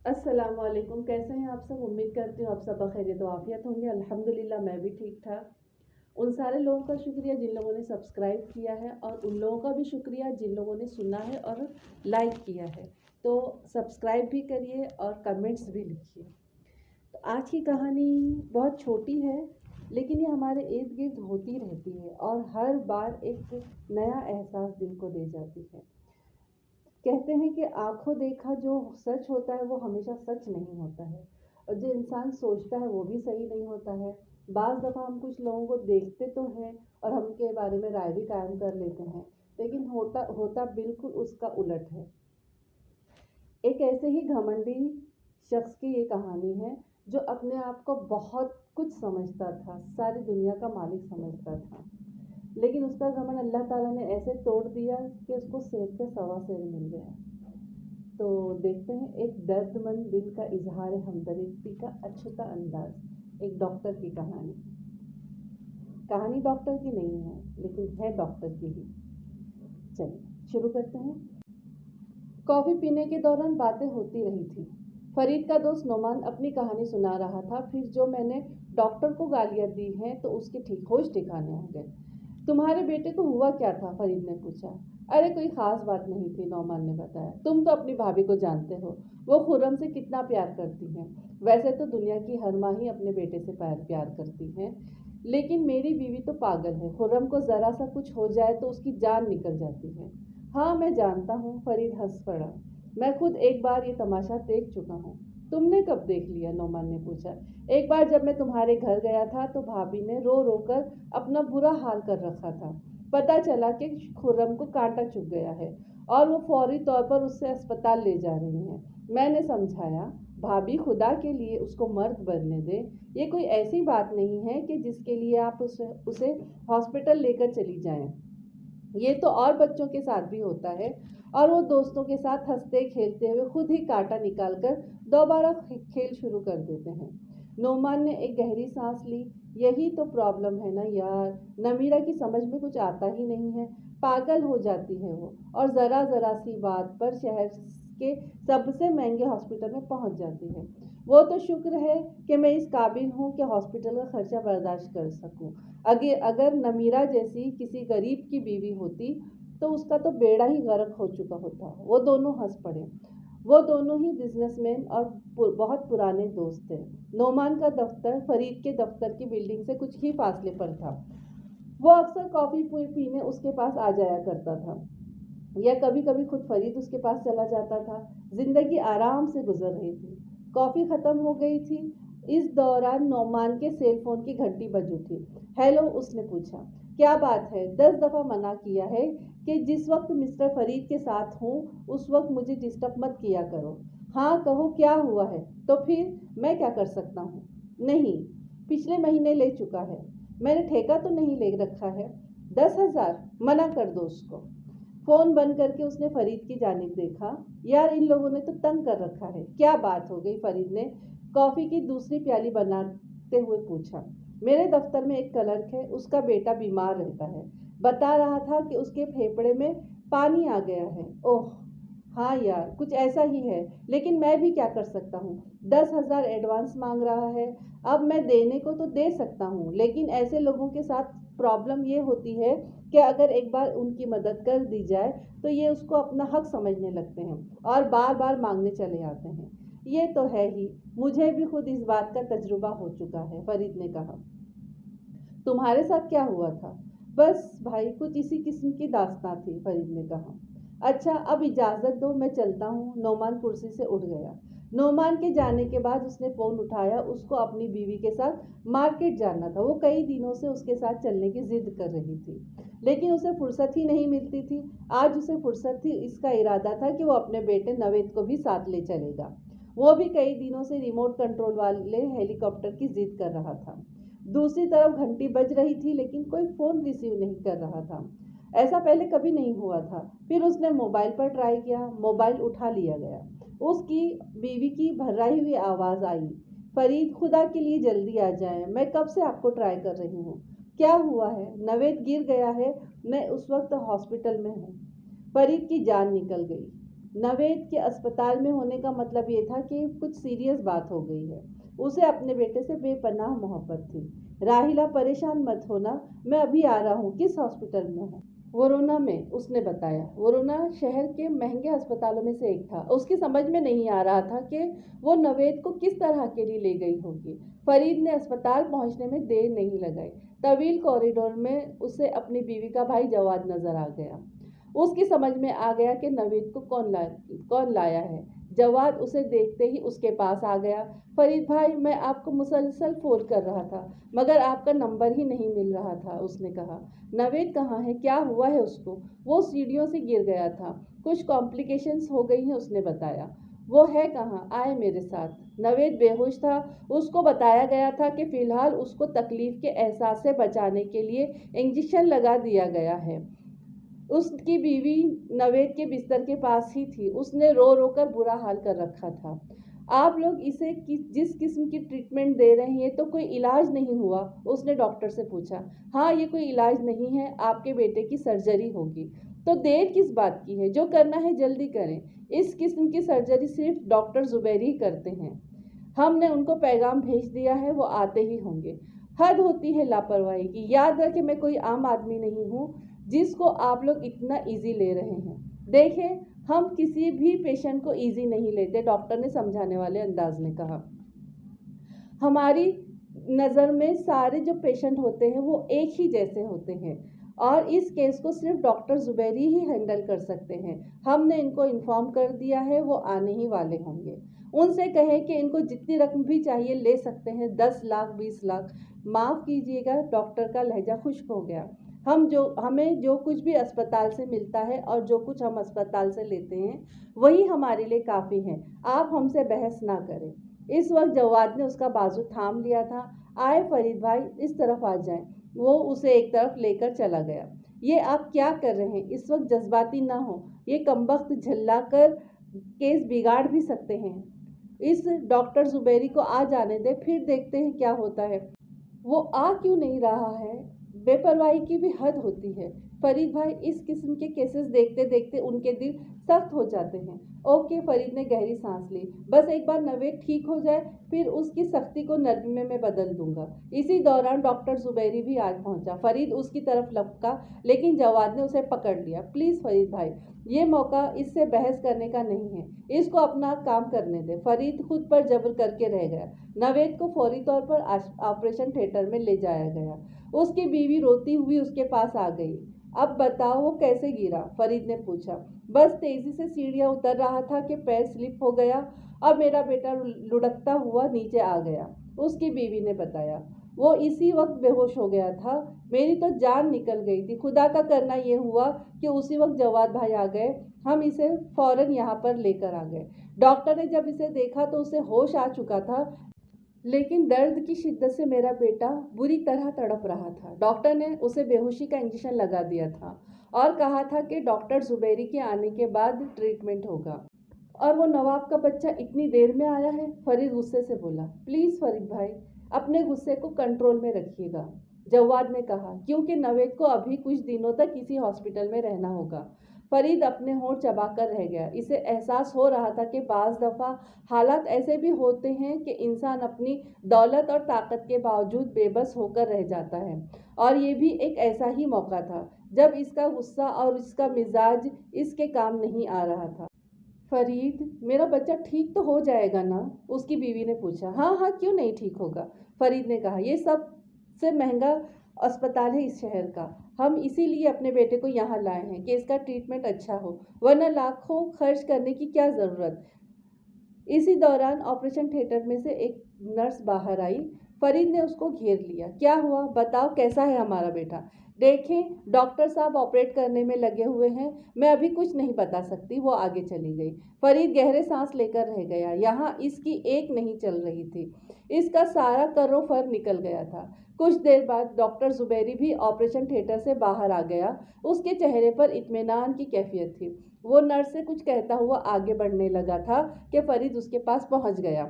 अस्सलाम वालेकुम। कैसे हैं आप सब? उम्मीद करती हूँ आप सब बखैरियत व आफियत होंगे। अल्हम्दुलिल्लाह मैं भी ठीक ठाक। उन सारे लोगों का शुक्रिया जिन लोगों ने सब्सक्राइब किया है, और उन लोगों का भी शुक्रिया जिन लोगों ने सुना है और लाइक किया है। तो सब्सक्राइब भी करिए और कमेंट्स भी लिखिए। तो आज की कहानी बहुत छोटी है, लेकिन ये हमारे इर्द गिर्द होती रहती है और हर बार एक नया एहसास दिल को दे जाती है। कहते हैं कि आंखों देखा जो सच होता है वो हमेशा सच नहीं होता है, और जो इंसान सोचता है वो भी सही नहीं होता है। बाज़ दफ़ा हम कुछ लोगों को देखते तो हैं और हम उनके बारे में राय भी कायम कर लेते हैं, लेकिन होता होता बिल्कुल उसका उलट है। एक ऐसे ही घमंडी शख्स की ये कहानी है, जो अपने आप को बहुत कुछ समझता था, सारी दुनिया का मालिक समझता था, लेकिन उसका घमंड अल्लाह ताला ने ऐसे तोड़ दिया कि उसको शेर पे सवा शेर मिल गया। तो देखते हैं एक दर्दमंद दिल का इजहार हमदर्दी का अछूता अंदाज, एक डॉक्टर की कहानी। कहानी डॉक्टर की नहीं है, लेकिन है डॉक्टर की ही। चलिए शुरू करते हैं। कॉफ़ी पीने के दौरान बातें होती रही थी। फरीद का दोस्त नोमान अपनी कहानी सुना रहा था। फिर जो मैंने डॉक्टर को गालियाँ दी हैं तो उसके ठीक होश ठिकाने आ गए। तुम्हारे बेटे को हुआ क्या था? फरीद ने पूछा। अरे कोई खास बात नहीं थी, नौमान ने बताया। तुम तो अपनी भाभी को जानते हो, वो खुर्रम से कितना प्यार करती हैं। वैसे तो दुनिया की हर माँ ही अपने बेटे से प्यार करती है, लेकिन मेरी बीवी तो पागल है। खुर्रम को ज़रा सा कुछ हो जाए तो उसकी जान निकल जाती है। हाँ मैं जानता हूँ, फरीद हंस पड़ा। मैं खुद एक बार ये तमाशा देख चुका हूँ। तुमने कब देख लिया? नौमान ने पूछा। एक बार जब मैं तुम्हारे घर गया था तो भाभी ने रो रो कर अपना बुरा हाल कर रखा था। पता चला कि खुर्रम को कांटा चुभ गया है और वो फौरी तौर पर उससे अस्पताल ले जा रही हैं। मैंने समझाया, भाभी खुदा के लिए उसको मर्द बनने दे। ये कोई ऐसी बात नहीं है कि जिसके लिए आप उसे हॉस्पिटल लेकर चली जाएं। ये तो और बच्चों के साथ भी होता है। और वो दोस्तों के साथ हंसते खेलते हुए खुद ही कांटा निकाल कर दोबारा खेल शुरू कर देते हैं। नोमान ने एक गहरी सांस ली। यही तो प्रॉब्लम है ना यार, नमीरा की समझ में कुछ आता ही नहीं है। पागल हो जाती है वो, और ज़रा ज़रा सी बात पर शहर के सबसे महंगे हॉस्पिटल में पहुंच जाती है। वो तो शुक्र है कि मैं इस काबिल हूँ कि हॉस्पिटल का खर्चा बर्दाश्त कर सकूँ। अगर नमीरा जैसी किसी गरीब की बीवी होती तो उसका तो बेड़ा ही गर्क हो चुका होता। वो दोनों हंस पड़े। वो दोनों ही बिजनेसमैन और बहुत पुराने दोस्त थे। नोमान का दफ्तर फरीद के दफ्तर की बिल्डिंग से कुछ ही फासले पर था। वो अक्सर कॉफ़ी पीने उसके पास आ जाया करता था, या कभी कभी खुद फरीद उसके पास चला जाता था। जिंदगी आराम से गुजर रही थी। कॉफ़ी ख़त्म हो गई थी। इस दौरान नौमान के सेल फोन की घंटी बज उठी। हेलो, उसने पूछा। क्या बात है? 10 दफ़ा मना किया है कि जिस वक्त मिस्टर फरीद के साथ हूँ उस वक्त मुझे डिस्टर्ब मत किया करो। हाँ कहो, क्या हुआ है? तो फिर मैं क्या कर सकता हूँ? नहीं, पिछले महीने ले चुका है। मैंने ठेका तो नहीं ले रखा है। 10,000? मना कर दो उसको। फोन बंद करके उसने फरीद की जानिब देखा। यार इन लोगों ने तो तंग कर रखा है। क्या बात हो गई? फरीद ने कॉफी की दूसरी प्याली बनाते हुए पूछा। मेरे दफ्तर में एक क्लर्क है, उसका बेटा बीमार रहता है। बता रहा था कि उसके फेफड़े में पानी आ गया है। ओह हाँ यार, कुछ ऐसा ही है, लेकिन मैं भी क्या कर सकता हूँ? 10,000 एडवांस मांग रहा है। अब मैं देने को तो दे सकता हूँ, लेकिन ऐसे लोगों के साथ प्रॉब्लम ये होती है कि अगर एक बार उनकी मदद कर दी जाए तो ये उसको अपना हक समझने लगते हैं और बार बार मांगने चले आते हैं। ये तो है ही, मुझे भी खुद इस बात का तजुर्बा हो चुका है, फरीद ने कहा। तुम्हारे साथ क्या हुआ था? बस भाई, कुछ इसी किस्म की दास्तां थी, फरीद ने कहा। अच्छा अब इजाज़त दो, मैं चलता हूँ। नोमान कुर्सी से उठ गया। नोमान के जाने के बाद उसने फ़ोन उठाया। उसको अपनी बीवी के साथ मार्केट जाना था। वो कई दिनों से उसके साथ चलने की जिद कर रही थी, लेकिन उसे फुर्सत ही नहीं मिलती थी। आज उसे फुर्सत थी। इसका इरादा था कि वो अपने बेटे नवेद को भी साथ ले चलेगा। वो भी कई दिनों से रिमोट कंट्रोल वाले हेलीकॉप्टर की जिद कर रहा था। दूसरी तरफ घंटी बज रही थी, लेकिन कोई फ़ोन रिसीव नहीं कर रहा था। ऐसा पहले कभी नहीं हुआ था। फिर उसने मोबाइल पर ट्राई किया। मोबाइल उठा लिया गया। उसकी बीवी की भर्राई हुई आवाज़ आई। फरीद, खुदा के लिए जल्दी आ जाएं, मैं कब से आपको ट्राई कर रही हूँ। क्या हुआ है? नवेद गिर गया है, मैं उस वक्त हॉस्पिटल में हूँ। फरीद की जान निकल गई। नवेद के अस्पताल में होने का मतलब ये था कि कुछ सीरियस बात हो गई है। उसे अपने बेटे से बेपनाह मोहब्बत थी। राहिला परेशान मत होना, मैं अभी आ रहा हूँ। किस हॉस्पिटल में हो? वरुणा में, उसने बताया। वरुणा शहर के महंगे अस्पतालों में से एक था। उसकी समझ में नहीं आ रहा था कि वो नवेद को किस तरह अकेली ले गई होगी। फरीद ने अस्पताल पहुंचने में देर नहीं लगाई। तवील कॉरिडोर में उसे अपनी बीवी का भाई जवाद नजर आ गया। उसकी समझ में आ गया कि नवेद को कौन लाया है। जवाद उसे देखते ही उसके पास आ गया। फरीद भाई, मैं आपको मुसलसल फोन कर रहा था मगर आपका नंबर ही नहीं मिल रहा था, उसने कहा। नवेद कहाँ है? क्या हुआ है उसको? वो सीढ़ियों से गिर गया था, कुछ कॉम्प्लिकेशंस हो गई हैं, उसने बताया। वो है कहाँ? आए मेरे साथ। नवेद बेहोश था। उसको बताया गया था कि फिलहाल उसको तकलीफ के एहसास से बचाने के लिए इंजेक्शन लगा दिया गया है। उसकी बीवी नवेद के बिस्तर के पास ही थी। उसने रो रो कर बुरा हाल कर रखा था। आप लोग इसे जिस किस्म की ट्रीटमेंट दे रहे हैं तो कोई इलाज नहीं हुआ? उसने डॉक्टर से पूछा। हाँ, ये कोई इलाज नहीं है, आपके बेटे की सर्जरी होगी। तो देर किस बात की है? जो करना है जल्दी करें। इस किस्म की सर्जरी सिर्फ डॉक्टर जुबैरी ही करते हैं। हमने उनको पैगाम भेज दिया है, वो आते ही होंगे। हद होती है लापरवाही की। याद रखें, मैं कोई आम आदमी नहीं हूँ जिसको आप लोग इतना इजी ले रहे हैं। देखें, हम किसी भी पेशेंट को इजी नहीं लेते, डॉक्टर ने समझाने वाले अंदाज में कहा। हमारी नज़र में सारे जो पेशेंट होते हैं वो एक ही जैसे होते हैं और इस केस को सिर्फ डॉक्टर जुबैरी ही हैंडल कर सकते हैं। हमने इनको इन्फॉर्म कर दिया है, वो आने ही वाले होंगे। उनसे कहें कि इनको जितनी रकम भी चाहिए ले सकते हैं, 10 लाख 20 लाख। माफ़ कीजिएगा, डॉक्टर का लहजा खुश्क हो गया। हमें जो कुछ भी अस्पताल से मिलता है और जो कुछ हम अस्पताल से लेते हैं वही हमारे लिए काफ़ी है। आप हमसे बहस ना करें। इस वक्त जवाद ने उसका बाजू थाम लिया था। आए फरीद भाई, इस तरफ आ जाएं। वो उसे एक तरफ लेकर चला गया। ये आप क्या कर रहे हैं? इस वक्त जज्बाती ना हो। ये कमबख्त झल्ला कर केस बिगाड़ भी सकते हैं। इस डॉक्टर जुबैरी को आ जाने दे, फिर देखते हैं क्या होता है। वो आ क्यों नहीं रहा है? बेपरवाही की भी हद होती है। फरीद भाई, इस किस्म के केसेस देखते देखते उनके दिल सख्त हो जाते हैं। ओके, फरीद ने गहरी सांस ली। बस एक बार नवेद ठीक हो जाए, फिर उसकी सख्ती को नरमी में मैं बदल दूंगा। इसी दौरान डॉक्टर जुबैरी भी आज पहुंचा। फरीद उसकी तरफ लपका, लेकिन जवाद ने उसे पकड़ लिया। प्लीज़ फरीद भाई, ये मौका इससे बहस करने का नहीं है। इसको अपना काम करने दे। फरीद खुद पर जबर करके रह गया। नवेद को फौरी तौर पर ऑपरेशन थिएटर में ले जाया गया। उसकी बीवी रोती हुई उसके पास आ गई। अब बताओ, वो कैसे गिरा? फरीद ने पूछा। बस तेजी से सीढ़ियां उतर रहा था कि पैर स्लिप हो गया। अब मेरा बेटा लुढ़कता हुआ नीचे आ गया, उसकी बीवी ने बताया। वो इसी वक्त बेहोश हो गया था। मेरी तो जान निकल गई थी। खुदा का करना ये हुआ कि उसी वक्त जवाद भाई आ गए। हम इसे फौरन यहाँ पर लेकर आ गए। डॉक्टर ने जब इसे देखा तो उसे होश आ चुका था, लेकिन दर्द की शिद्दत से मेरा बेटा बुरी तरह तड़प रहा था। डॉक्टर ने उसे बेहोशी का इंजेक्शन लगा दिया था और कहा था कि डॉक्टर जुबैरी के आने के बाद ट्रीटमेंट होगा। और वो नवाब का बच्चा इतनी देर में आया है? फरीद गुस्से से बोला। प्लीज़ फरीद भाई, अपने गुस्से को कंट्रोल में रखिएगा, जवाद ने कहा, क्योंकि नवेद को अभी कुछ दिनों तक इसी हॉस्पिटल में रहना होगा। फरीद अपने होंठ चबाकर रह गया। इसे एहसास हो रहा था कि बाज़ दफ़ा हालात ऐसे भी होते हैं कि इंसान अपनी दौलत और ताकत के बावजूद बेबस होकर रह जाता है, और ये भी एक ऐसा ही मौका था जब इसका गुस्सा और इसका मिजाज इसके काम नहीं आ रहा था। फरीद, मेरा बच्चा ठीक तो हो जाएगा ना? उसकी बीवी ने पूछा। हाँ हाँ, क्यों नहीं ठीक होगा, फरीद ने कहा। ये सबसे महंगा अस्पताल है इस शहर का। हम इसीलिए अपने बेटे को यहाँ लाए हैं कि इसका ट्रीटमेंट अच्छा हो, वरना लाखों खर्च करने की क्या ज़रूरत। इसी दौरान ऑपरेशन थिएटर में से एक नर्स बाहर आई। फरीद ने उसको घेर लिया। क्या हुआ? बताओ, कैसा है हमारा बेटा? देखें, डॉक्टर साहब ऑपरेट करने में लगे हुए हैं, मैं अभी कुछ नहीं बता सकती। वो आगे चली गई। फरीद गहरे सांस लेकर रह गया। यहाँ इसकी एक नहीं चल रही थी, इसका सारा करो फर निकल गया था। कुछ देर बाद डॉक्टर जुबैरी भी ऑपरेशन थिएटर से बाहर आ गया। उसके चेहरे पर इत्मीनान की कैफियत थी। वो नर्स से कुछ कहता हुआ आगे बढ़ने लगा था कि फरीद उसके पास पहुंच गया।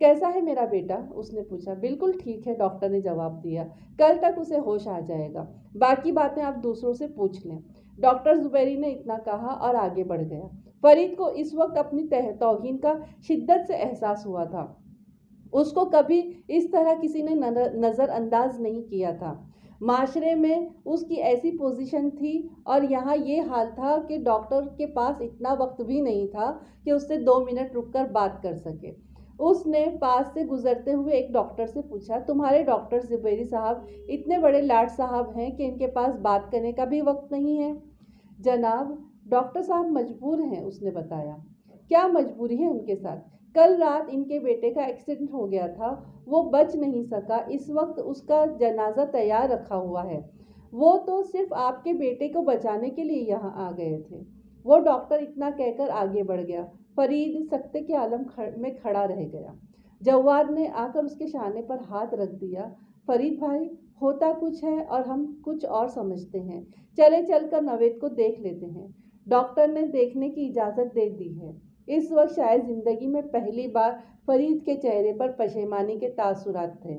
कैसा है मेरा बेटा? उसने पूछा। बिल्कुल ठीक है, डॉक्टर ने जवाब दिया। कल तक उसे होश आ जाएगा, बाकी बातें आप दूसरों से पूछ लें। डॉक्टर जुबैरी ने इतना कहा और आगे बढ़ गया। फरीद को इस वक्त अपनी तौहीन का शिद्दत से एहसास हुआ था। उसको कभी इस तरह किसी ने नज़रअंदाज नहीं किया था। माशरे में उसकी ऐसी पोजीशन थी और यहाँ ये हाल था कि डॉक्टर के पास इतना वक्त भी नहीं था कि उससे 2 मिनट रुककर बात कर सके। उसने पास से गुजरते हुए एक डॉक्टर से पूछा, तुम्हारे डॉक्टर ज़ुबैरी साहब इतने बड़े लाट साहब हैं कि इनके पास बात करने का भी वक्त नहीं है? जनाब, डॉक्टर साहब मजबूर हैं, उसने बताया। क्या मजबूरी है उनके साथ? कल रात इनके बेटे का एक्सीडेंट हो गया था, वो बच नहीं सका, इस वक्त उसका जनाजा तैयार रखा हुआ है। वो तो सिर्फ आपके बेटे को बचाने के लिए यहाँ आ गए थे। वो डॉक्टर इतना कहकर आगे बढ़ गया। फरीद सकते के आलम में खड़ा रह गया। जवाद ने आकर उसके शाने पर हाथ रख दिया। फरीद भाई, होता कुछ है और हम कुछ और समझते हैं। चले चलकर नवेद को देख लेते हैं। डॉक्टर ने देखने की इजाज़त दे दी है। इस वक्त शायद ज़िंदगी में पहली बार फरीद के चेहरे पर पशेमानी के तासुरात थे।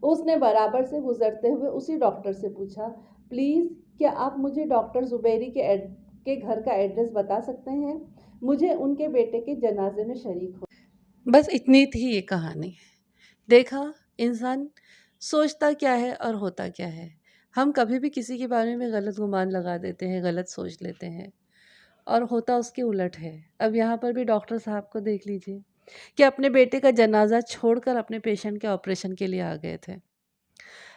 उसने बराबर से गुजरते हुए उसी डॉक्टर से पूछा, प्लीज़ क्या आप मुझे डॉक्टर ज़ुबैरी के घर का एड्रेस बता सकते हैं? मुझे उनके बेटे के जनाजे में शरीक हो। बस इतनी थी ये कहानी। देखा, इंसान सोचता क्या है और होता क्या है। हम कभी भी किसी के बारे में गलत गुमान लगा देते हैं, गलत सोच लेते हैं और होता उसके उलट है। अब यहाँ पर भी डॉक्टर साहब को देख लीजिए कि अपने बेटे का जनाजा छोड़कर अपने पेशेंट के ऑपरेशन के लिए आ गए थे।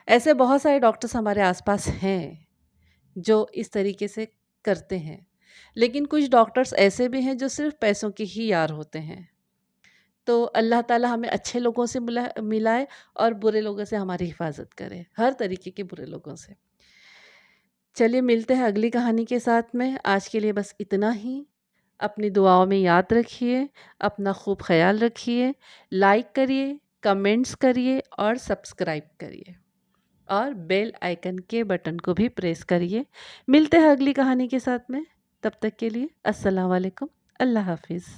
ऐसे बहुत सारे डॉक्टर्स हमारे आसपास हैं जो इस तरीके से करते हैं, लेकिन कुछ डॉक्टर्स ऐसे भी हैं जो सिर्फ पैसों के ही यार होते हैं। तो अल्लाह ताला हमें अच्छे लोगों से मिलाए और बुरे लोगों से हमारी हिफाजत करे, हर तरीके के बुरे लोगों से। चलिए मिलते हैं अगली कहानी के साथ में। आज के लिए बस इतना ही। अपनी दुआओं में याद रखिए, अपना खूब ख्याल रखिए, लाइक करिए, कमेंट्स करिए और सब्सक्राइब करिए और बेल आइकन के बटन को भी प्रेस करिए। मिलते हैं अगली कहानी के साथ में। तब तक के लिए अस्सलाम वालेकुम, अल्लाह हाफिज़।